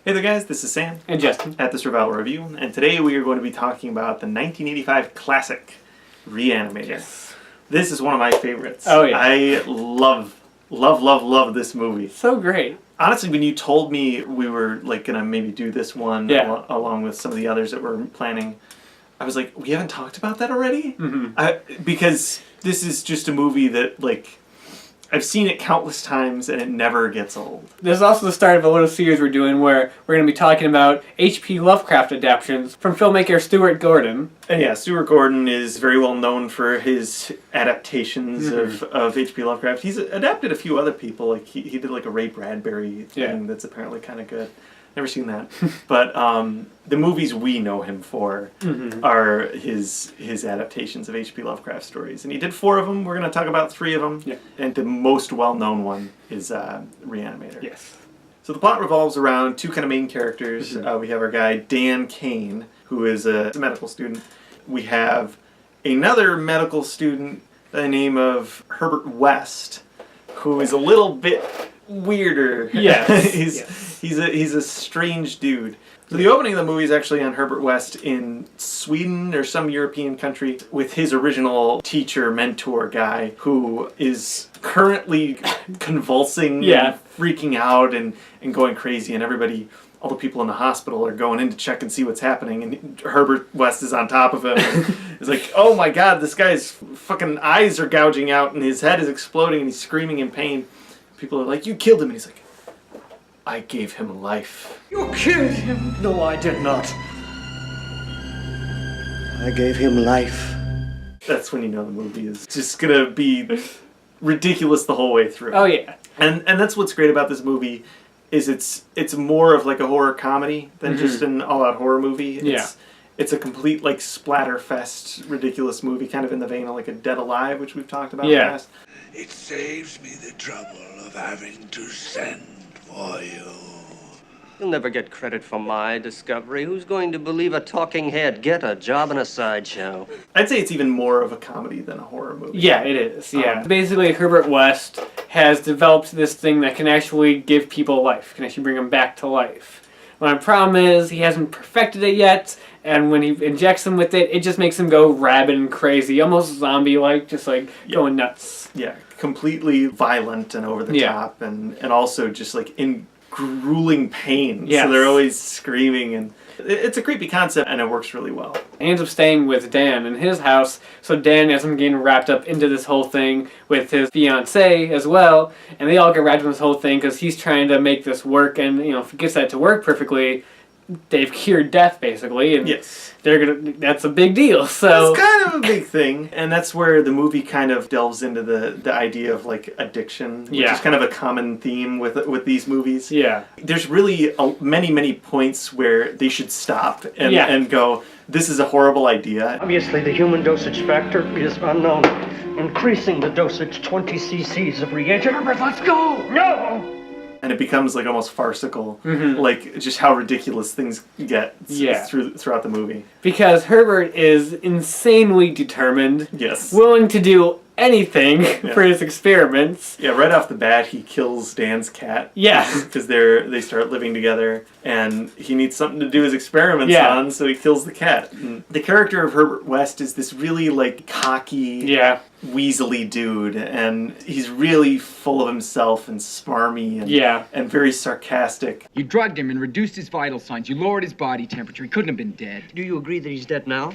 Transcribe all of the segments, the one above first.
Hey there guys, this is Sam and Justin at the Survival Review, and today we are going to be talking about the 1985 classic Re-Animator. Yes. This is one of my favorites. Oh yeah. I love this movie. So great. Honestly, when you told me we were like gonna maybe do this one along with some of the others that we're planning, I was like, we haven't talked about that already? Mm-hmm. Because this is just a movie that like I've seen it countless times and it never gets old. This is also the start of a little series we're doing where we're going to be talking about H.P. Lovecraft adaptions from filmmaker Stuart Gordon. And yeah, Stuart Gordon is very well known for his adaptations of H.P. Lovecraft. He's adapted a few other people, like he did like a Ray Bradbury thing that's apparently kind of good. Never seen that. But the movies we know him for are his adaptations of H.P. Lovecraft stories. And he did 4 of them. We're going to talk about 3 of them. Yeah. And the most well-known one is Re-Animator. Yes. So the plot revolves around 2 kind of main characters. We have our guy Dan Kane, who is a medical student. We have another medical student by the name of Herbert West, who is a little bit weirder. Yes. He's a strange dude. So the opening of the movie is actually on Herbert West in Sweden or some European country with his original teacher, mentor guy, who is currently convulsing and freaking out and going crazy, and everybody, all the people in the hospital are going in to check and see what's happening, and Herbert West is on top of him. He's like, oh my god, this guy's fucking eyes are gouging out and his head is exploding and he's screaming in pain. People are like, you killed him. And he's like, I gave him life. You killed him. No, I did not. I gave him life. That's when you know the movie is just gonna be ridiculous the whole way through. Oh yeah. And that's what's great about this movie is it's more of like a horror comedy than just an all-out horror movie. It's a complete like splatterfest, ridiculous movie, kind of in the vein of like a Dead Alive, which we've talked about in the past. It saves me the trouble of having to send for you. You'll never get credit for my discovery. Who's going to believe a talking head? Get a job in a sideshow. I'd say it's even more of a comedy than a horror movie. Yeah, it is. Yeah. Basically, Herbert West has developed this thing that can actually give people life, can actually bring them back to life. Well, the problem is he hasn't perfected it yet, and when he injects them with it, it just makes them go rabid and crazy, almost zombie-like, just like going nuts. Yeah, completely violent and over the top, and also just like in grueling pain. Yes. So they're always screaming, and it's a creepy concept, and it works really well. He ends up staying with Dan in his house, so Dan ends up getting wrapped up into this whole thing with his fiancée as well, and they all get wrapped in this whole thing because he's trying to make this work, and if he gets that to work perfectly, they've cured death basically, and that's a big deal. So it's kind of a big thing, and that's where the movie kind of delves into the idea of like addiction, which is kind of a common theme with these movies. Yeah, there's really many points where they should stop and go, this is a horrible idea. Obviously the human dosage factor is unknown. Increasing the dosage 20 cc's of reagent. Herbert, let's go! No! And it becomes like almost farcical, like just how ridiculous things get throughout the movie. Because Herbert is insanely determined, willing to do anything for his experiments. Yeah, right off the bat, he kills Dan's cat. Yeah. Because they start living together, and he needs something to do his experiments on, so he kills the cat. And the character of Herbert West is this really like cocky, weaselly dude, and he's really full of himself and smarmy and very sarcastic. You drugged him and reduced his vital signs. You lowered his body temperature. He couldn't have been dead. Do you agree that he's dead now?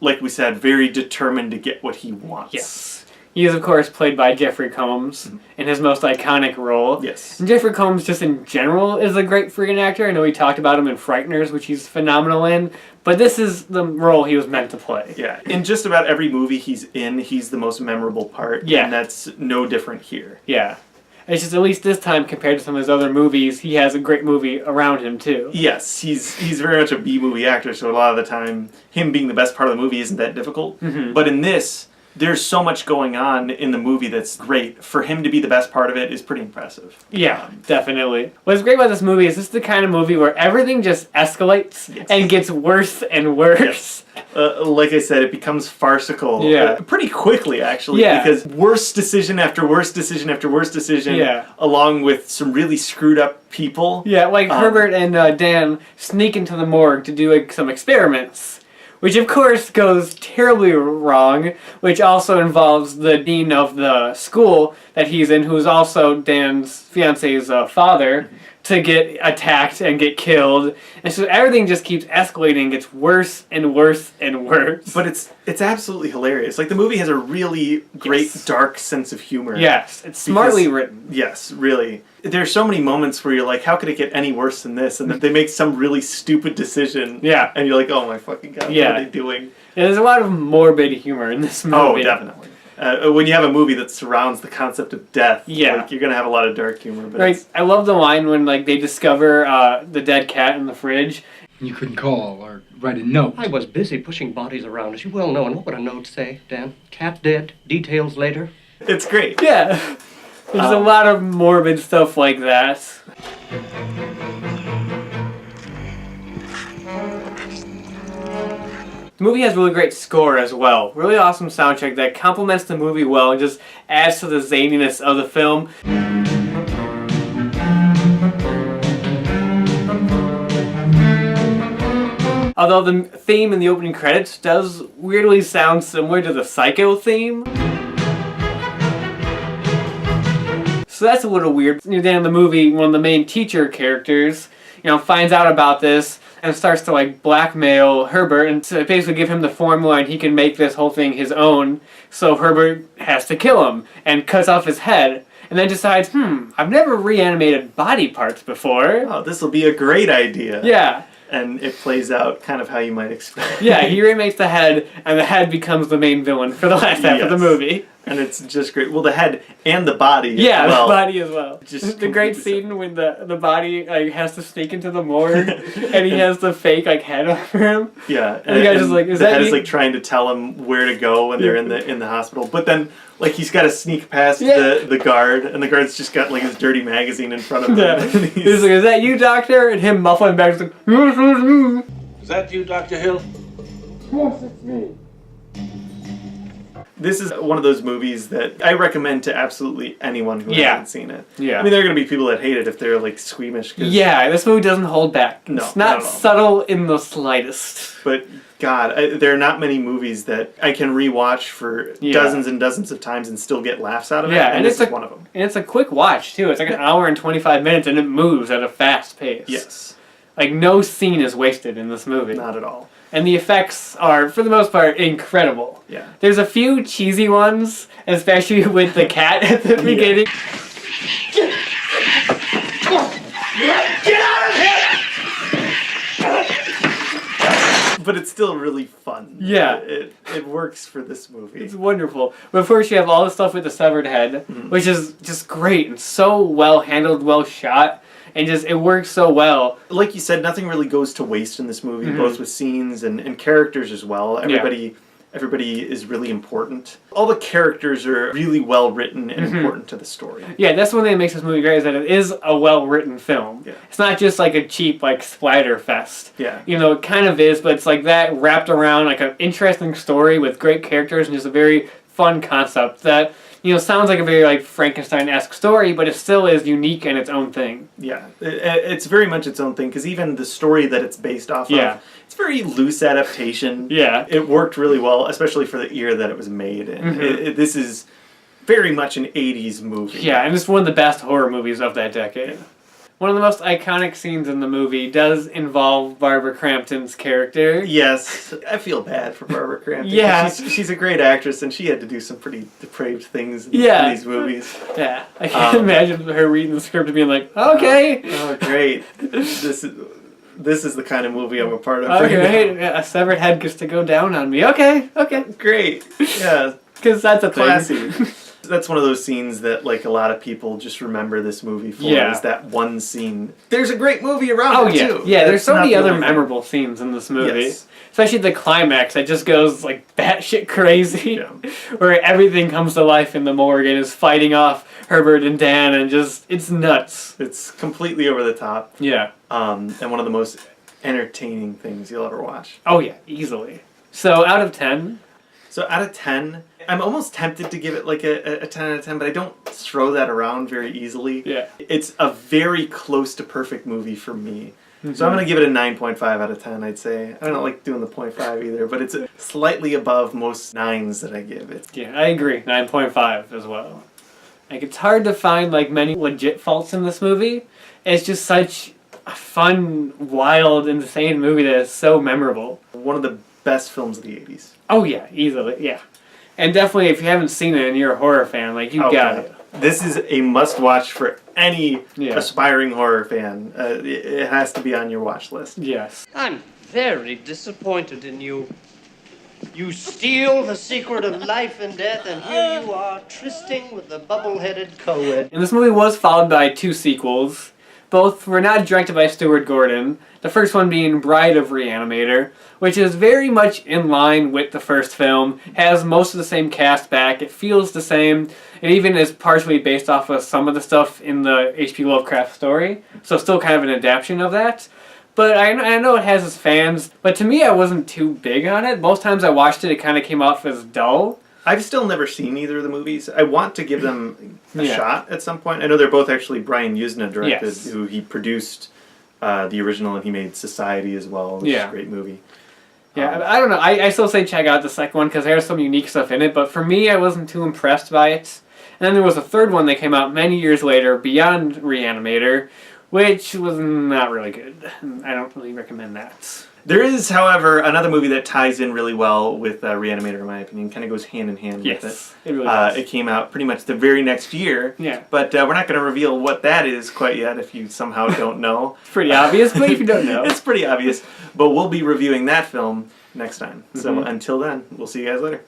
Like we said, very determined to get what he wants. Yes. He is, of course, played by Jeffrey Combs in his most iconic role. Yes. And Jeffrey Combs, just in general, is a great freaking actor. I know we talked about him in Frighteners, which he's phenomenal in, but this is the role he was meant to play. Yeah. In just about every movie he's in, he's the most memorable part. Yeah. And that's no different here. Yeah. It's just, at least this time, compared to some of his other movies, he has a great movie around him, too. Yes, he's very much a B-movie actor, so a lot of the time, him being the best part of the movie isn't that difficult. But in this, there's so much going on in the movie that's great. For him to be the best part of it is pretty impressive. Yeah, definitely. What's great about this movie is this is the kind of movie where everything just escalates and gets worse and worse. Like I said, it becomes farcical pretty quickly, actually, because worse decision after worse decision after worse decision, along with some really screwed up people. Yeah, like Herbert and Dan sneak into the morgue to do some experiments. Which, of course, goes terribly wrong, which also involves the dean of the school that he's in, who's also Dan's fiance's father, to get attacked and get killed. And so everything just keeps escalating, gets worse and worse and worse. But it's absolutely hilarious. Like, the movie has a really great, dark sense of humor. Yes, it's smartly written. Yes, really. There's so many moments where you're like, how could it get any worse than this? And then they make some really stupid decision. Yeah. And you're like, oh my fucking God, what are they doing? Yeah, there's a lot of morbid humor in this movie. Oh, definitely. When you have a movie that surrounds the concept of death, like, you're going to have a lot of dark humor. But I love the line when they discover the dead cat in the fridge. You couldn't call or write a note. I was busy pushing bodies around, as you well know. And what would a note say, Dan? Cat dead, details later? It's great. Yeah. There's a lot of morbid stuff like that. The movie has really great score as well. Really awesome soundtrack that complements the movie well and just adds to the zaniness of the film. Although the theme in the opening credits does weirdly sound similar to the Psycho theme. So that's a little weird. Then in the movie, one of the main teacher characters, finds out about this and starts to blackmail Herbert and to basically give him the formula and he can make this whole thing his own. So Herbert has to kill him and cuts off his head and then decides, I've never reanimated body parts before. Oh, this will be a great idea. Yeah. And it plays out kind of how you might expect. Yeah, he remakes the head, and the head becomes the main villain for the last half of the movie. And it's just great. Well, the head and the body as well. The body as well. Just the great scene when the body has to sneak into the morgue, and he has the fake head over him. Yeah, and the guy's just is the head is trying to tell him where to go when they're in the hospital, but then he's got to sneak past the guard, and the guard's just got his dirty magazine in front of him. Yeah. He's like, "Is that you, doctor?" And him muffling back, like, "Is that you, Dr. Hill?" Yes, it's me. This is one of those movies that I recommend to absolutely anyone who hasn't seen it. Yeah. I mean, there are going to be people that hate it if they're squeamish. Yeah, this movie doesn't hold back. No, it's not subtle in the slightest. But God, there are not many movies that I can rewatch for dozens and dozens of times and still get laughs out of it. Yeah, and this is one of them. And it's a quick watch too. It's like an hour and 25 minutes, and it moves at a fast pace. Yes. No scene is wasted in this movie. Not at all. And the effects are, for the most part, incredible. Yeah. There's a few cheesy ones, especially with the cat at the beginning. Get out of here! But it's still really fun. Yeah. It works for this movie. It's wonderful. But first you have all the stuff with the severed head, which is just great and so well handled, well shot. And it works so well. Like you said, nothing really goes to waste in this movie, both with scenes and characters as well. Everybody is really important. All the characters are really well written and important to the story. Yeah, that's one thing that makes this movie great, is that it is a well-written film. Yeah. It's not just a cheap, splatter fest. Yeah. It kind of is, but it's that wrapped around an interesting story with great characters and just a very fun concept that sounds like a very Frankenstein-esque story, but it still is unique in its own thing. Yeah, it's very much its own thing, because even the story that it's based off of, it's very loose adaptation. Yeah. It worked really well, especially for the year that it was made. And this is very much an 80s movie. Yeah, and it's one of the best horror movies of that decade. One of the most iconic scenes in the movie does involve Barbara Crampton's character. Yes, I feel bad for Barbara Crampton. Yeah. She's a great actress, and she had to do some pretty depraved things in these movies. Yeah, I can't imagine her reading the script and being like, okay. Oh, great. This is the kind of movie I'm a part of. Okay, a severed head gets to go down on me. Okay. Great. Yeah. Because that's a Classy. that's one of those scenes that like a lot of people just remember this movie for. Yeah. Is that one scene. There's a great movie around Oh it yeah, too. yeah. There's That's so not many the other only thing. memorable scenes in this movie. Yes. Especially the climax that just goes like batshit crazy, Yeah. where everything comes to life in the morgue and is fighting off Herbert and Dan, and just it's nuts. It's completely over the top. Yeah. And one of the most entertaining things you'll ever watch. Oh yeah, easily. So out of 10. So out of 10, I'm almost tempted to give it like a 10 out of 10, but I don't throw that around very easily. Yeah. It's a very close to perfect movie for me. So I'm going to give it a 9.5 out of 10, I'd say. I don't like doing the 0.5 either, but it's slightly above most 9s that I give it. Yeah, I agree. 9.5 as well. Like, it's hard to find, like, many legit faults in this movie. It's just such a fun, wild, insane movie that is so memorable. One of the best films of the 80s. Oh, yeah, easily, yeah. And definitely, if you haven't seen it and you're a horror fan, like, you got it. This is a must-watch for any Yeah. aspiring horror fan. It has to be on your watch list. Yes. I'm very disappointed in you. You steal the secret of life and death, and here you are, trysting with the bubble-headed co-ed. And this movie was followed by 2 sequels. Both were not directed by Stuart Gordon. The first one being Bride of Re-Animator, which is very much in line with the first film, has most of the same cast back, it feels the same, it even is partially based off of some of the stuff in the H.P. Lovecraft story, so still kind of an adaptation of that. But I know it has its fans, but to me I wasn't too big on it. Most times I watched it, it kind of came off as dull. I've still never seen either of the movies. I want to give them a Yeah. shot at some point. I know they're both actually Brian Yuzna directed, Yes. who he produced the original, and he made Society as well, which is Yeah. a great movie. Yeah, I don't know. I still say check out the second one because there's some unique stuff in it, but for me, I wasn't too impressed by it. And then there was a third one that came out many years later, Beyond Re-Animator, which was not really good. I don't really recommend that. There is, however, another movie that ties in really well with Re-Animator, in my opinion. Kind of goes hand in hand with Yes, it. it really does. It came out pretty much the very next year. Yeah. But we're not going to reveal what that is quite yet if you somehow don't know. It's pretty obvious, but if you don't know. It's pretty obvious. But we'll be reviewing that film next time. So Mhm. until then, we'll see you guys later.